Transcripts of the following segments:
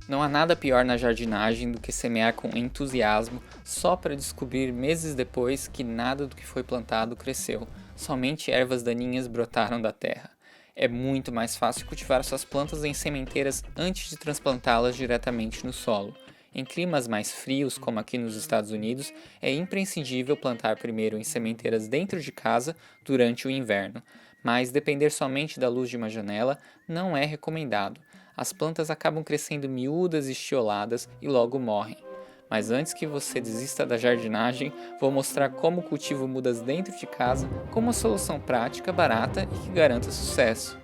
Não há nada pior na jardinagem do que semear com entusiasmo só para descobrir meses depois que nada do que foi plantado cresceu, somente ervas daninhas brotaram da terra. É muito mais fácil cultivar suas plantas em sementeiras antes de transplantá-las diretamente no solo. Em climas mais frios, como aqui nos Estados Unidos, é imprescindível plantar primeiro em sementeiras dentro de casa durante o inverno, mas depender somente da luz de uma janela não é recomendado. As plantas acabam crescendo miúdas e estioladas e logo morrem. Mas antes que você desista da jardinagem, vou mostrar como o cultivo mudas dentro de casa como uma solução prática, barata e que garanta sucesso.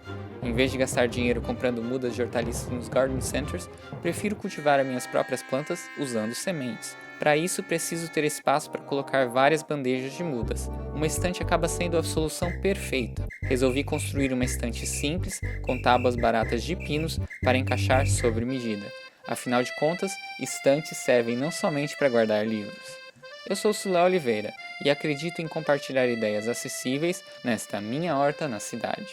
Em vez de gastar dinheiro comprando mudas de hortaliças nos garden centers, prefiro cultivar as minhas próprias plantas usando sementes. Para isso, preciso ter espaço para colocar várias bandejas de mudas. Uma estante acaba sendo a solução perfeita. Resolvi construir uma estante simples, com tábuas baratas de pinos para encaixar sobre medida. Afinal de contas, estantes servem não somente para guardar livros. Eu sou Sulé Oliveira e acredito em compartilhar ideias acessíveis nesta minha horta na cidade.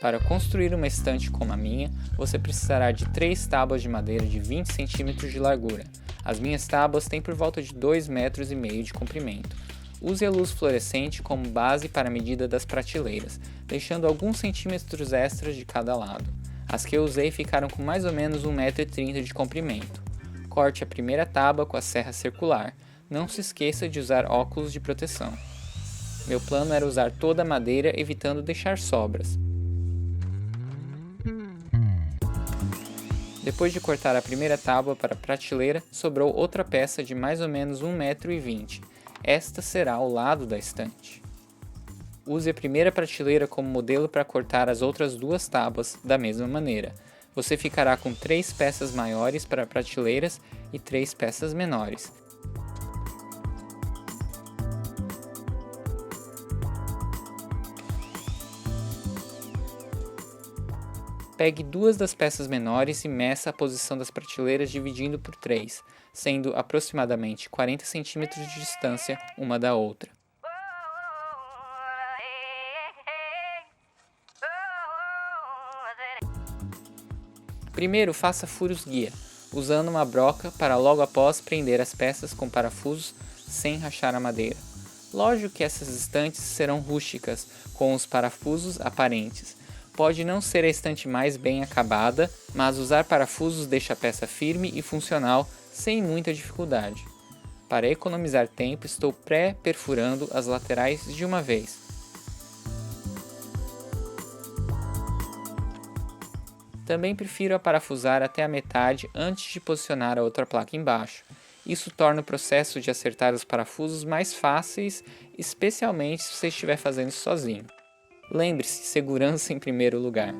Para construir uma estante como a minha, você precisará de 3 tábuas de madeira de 20 cm de largura. As minhas tábuas têm por volta de 2,5 metros de comprimento. Use a luz fluorescente como base para a medida das prateleiras, deixando alguns centímetros extras de cada lado. As que eu usei ficaram com mais ou menos 1,30 m de comprimento. Corte a primeira tábua com a serra circular. Não se esqueça de usar óculos de proteção. Meu plano era usar toda a madeira, evitando deixar sobras. Depois de cortar a primeira tábua para a prateleira, sobrou outra peça de mais ou menos 1,20 m. Esta será o lado da estante. Use a primeira prateleira como modelo para cortar as outras 2 tábuas da mesma maneira. Você ficará com 3 peças maiores para prateleiras e 3 peças menores. Pegue 2 das peças menores e meça a posição das prateleiras dividindo por 3, sendo aproximadamente 40 cm de distância uma da outra. Primeiro, faça furos guia, usando uma broca para logo após prender as peças com parafusos sem rachar a madeira. Lógico que essas estantes serão rústicas, com os parafusos aparentes. Pode não ser a estante mais bem acabada, mas usar parafusos deixa a peça firme e funcional sem muita dificuldade. Para economizar tempo, estou pré-perfurando as laterais de uma vez. Também prefiro aparafusar até a metade antes de posicionar a outra placa embaixo. Isso torna o processo de acertar os parafusos mais fáceis, especialmente se você estiver fazendo sozinho. Lembre-se, segurança em primeiro lugar.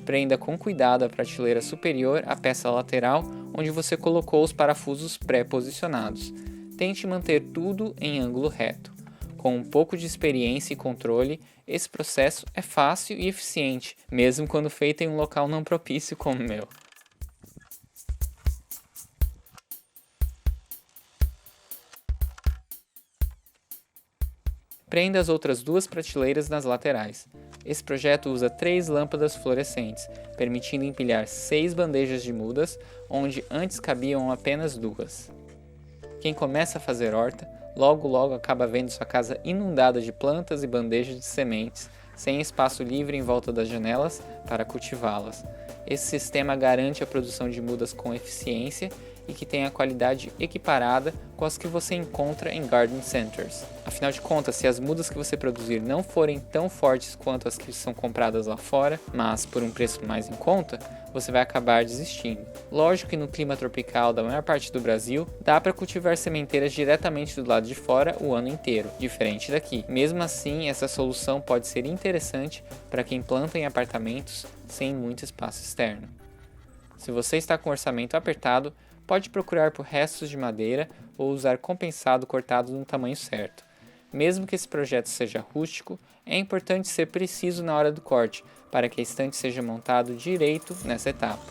Prenda com cuidado a prateleira superior à peça lateral onde você colocou os parafusos pré-posicionados. Tente manter tudo em ângulo reto. Com um pouco de experiência e controle, esse processo é fácil e eficiente, mesmo quando feito em um local não propício como o meu. Prenda as outras 2 prateleiras nas laterais. Esse projeto usa 3 lâmpadas fluorescentes, permitindo empilhar 6 bandejas de mudas, onde antes cabiam apenas 2. Quem começa a fazer horta, logo acaba vendo sua casa inundada de plantas e bandejas de sementes, sem espaço livre em volta das janelas para cultivá-las. Esse sistema garante a produção de mudas com eficiência e que tem a qualidade equiparada com as que você encontra em garden centers. Afinal de contas, se as mudas que você produzir não forem tão fortes quanto as que são compradas lá fora, mas por um preço mais em conta, você vai acabar desistindo. Lógico que no clima tropical da maior parte do Brasil, dá para cultivar sementeiras diretamente do lado de fora o ano inteiro, diferente daqui. Mesmo assim, essa solução pode ser interessante para quem planta em apartamentos sem muito espaço externo. Se você está com orçamento apertado, pode procurar por restos de madeira ou usar compensado cortado no tamanho certo. Mesmo que esse projeto seja rústico, é importante ser preciso na hora do corte, para que a estante seja montado direito nessa etapa.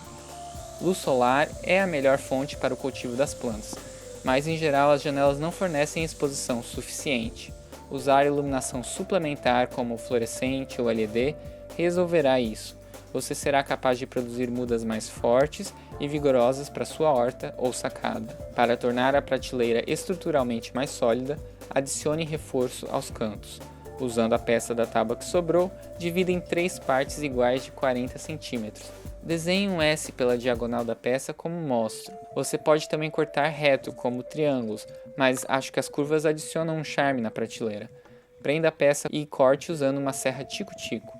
Luz solar é a melhor fonte para o cultivo das plantas, mas em geral as janelas não fornecem exposição suficiente. Usar iluminação suplementar como fluorescente ou LED resolverá isso. Você será capaz de produzir mudas mais fortes e vigorosas para sua horta ou sacada. Para tornar a prateleira estruturalmente mais sólida, adicione reforço aos cantos. Usando a peça da tábua que sobrou, divida em 3 partes iguais de 40 cm. Desenhe um S pela diagonal da peça como mostro. Você pode também cortar reto, como triângulos, mas acho que as curvas adicionam um charme na prateleira. Prenda a peça e corte usando uma serra tico-tico.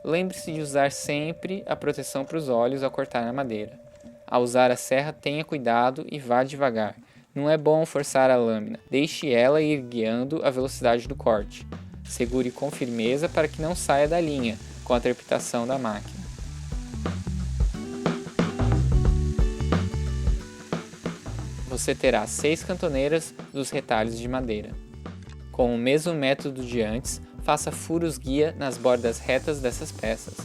Lembre-se de usar sempre a proteção para os olhos ao cortar a madeira. Ao usar a serra, tenha cuidado e vá devagar. Não é bom forçar a lâmina. Deixe ela ir guiando a velocidade do corte. Segure com firmeza para que não saia da linha com a trepitação da máquina. Você terá 6 cantoneiras dos retalhos de madeira. Com o mesmo método de antes, faça furos guia nas bordas retas dessas peças.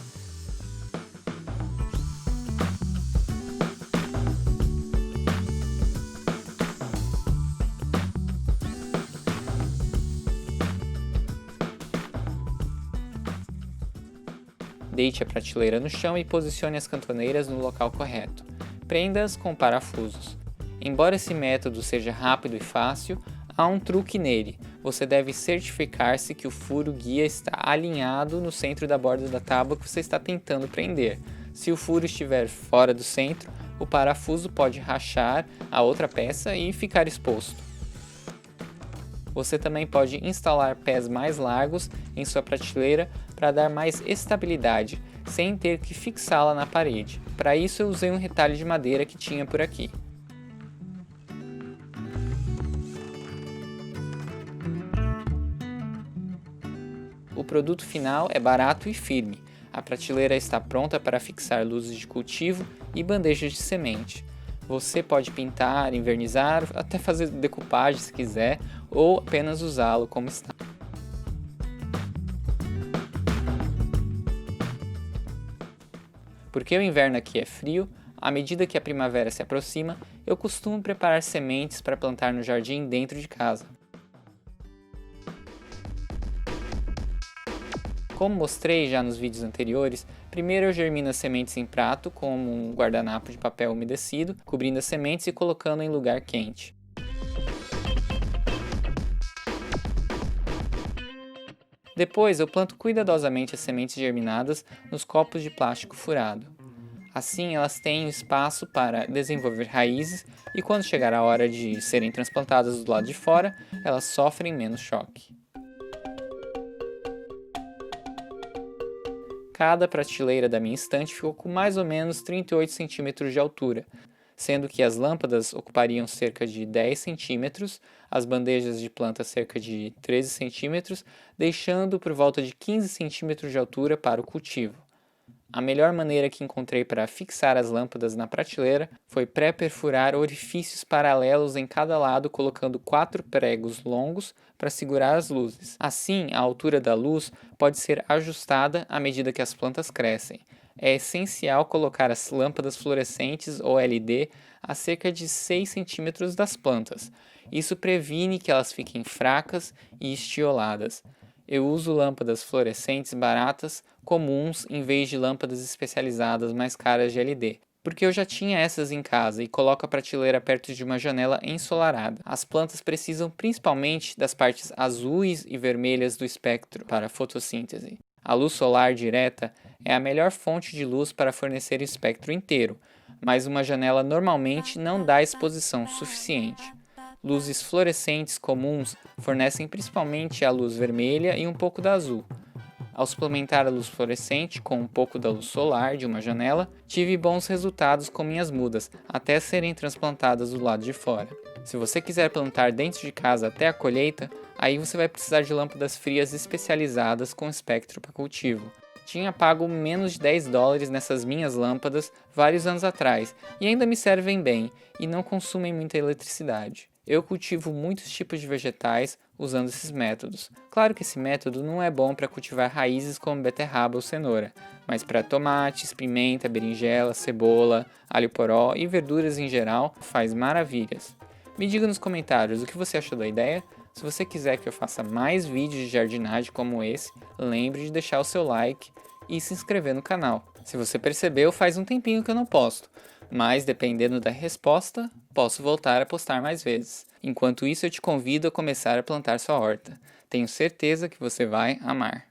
Deite a prateleira no chão e posicione as cantoneiras no local correto. Prenda-as com parafusos. Embora esse método seja rápido e fácil, há um truque nele. Você deve certificar-se que o furo guia está alinhado no centro da borda da tábua que você está tentando prender. Se o furo estiver fora do centro, o parafuso pode rachar a outra peça e ficar exposto. Você também pode instalar pés mais largos em sua prateleira para dar mais estabilidade, sem ter que fixá-la na parede. Para isso eu usei um retalho de madeira que tinha por aqui. O produto final é barato e firme. A prateleira está pronta para fixar luzes de cultivo e bandejas de semente. Você pode pintar, envernizar, até fazer decupagem se quiser, ou apenas usá-lo como está. Porque o inverno aqui é frio, à medida que a primavera se aproxima, eu costumo preparar sementes para plantar no jardim dentro de casa. Como mostrei já nos vídeos anteriores, primeiro eu germino as sementes em prato com um guardanapo de papel umedecido, cobrindo as sementes e colocando em lugar quente. Depois eu planto cuidadosamente as sementes germinadas nos copos de plástico furado. Assim elas têm espaço para desenvolver raízes e quando chegar a hora de serem transplantadas do lado de fora, elas sofrem menos choque. Cada prateleira da minha estante ficou com mais ou menos 38 cm de altura, sendo que as lâmpadas ocupariam cerca de 10 cm, as bandejas de planta cerca de 13 cm, deixando por volta de 15 cm de altura para o cultivo. A melhor maneira que encontrei para fixar as lâmpadas na prateleira foi pré-perfurar orifícios paralelos em cada lado, colocando 4 pregos longos para segurar as luzes. Assim, a altura da luz pode ser ajustada à medida que as plantas crescem. É essencial colocar as lâmpadas fluorescentes ou LED a cerca de 6 cm das plantas. Isso previne que elas fiquem fracas e estioladas. Eu uso lâmpadas fluorescentes baratas, comuns, em vez de lâmpadas especializadas mais caras de LED, porque eu já tinha essas em casa e coloco a prateleira perto de uma janela ensolarada. As plantas precisam principalmente das partes azuis e vermelhas do espectro para a fotossíntese. A luz solar direta é a melhor fonte de luz para fornecer o espectro inteiro, mas uma janela normalmente não dá exposição suficiente. Luzes fluorescentes comuns fornecem principalmente a luz vermelha e um pouco da azul. Ao suplementar a luz fluorescente com um pouco da luz solar de uma janela, tive bons resultados com minhas mudas, até serem transplantadas do lado de fora. Se você quiser plantar dentro de casa até a colheita, aí você vai precisar de lâmpadas frias especializadas com espectro para cultivo. Tinha pago menos de $10 nessas minhas lâmpadas vários anos atrás e ainda me servem bem e não consumem muita eletricidade. Eu cultivo muitos tipos de vegetais usando esses métodos. Claro que esse método não é bom para cultivar raízes como beterraba ou cenoura, mas para tomates, pimenta, berinjela, cebola, alho poró e verduras em geral faz maravilhas. Me diga nos comentários o que você achou da ideia. Se você quiser que eu faça mais vídeos de jardinagem como esse, lembre de deixar o seu like e se inscrever no canal. Se você percebeu, faz um tempinho que eu não posto, mas dependendo da resposta, posso voltar a postar mais vezes. Enquanto isso, eu te convido a começar a plantar sua horta. Tenho certeza que você vai amar.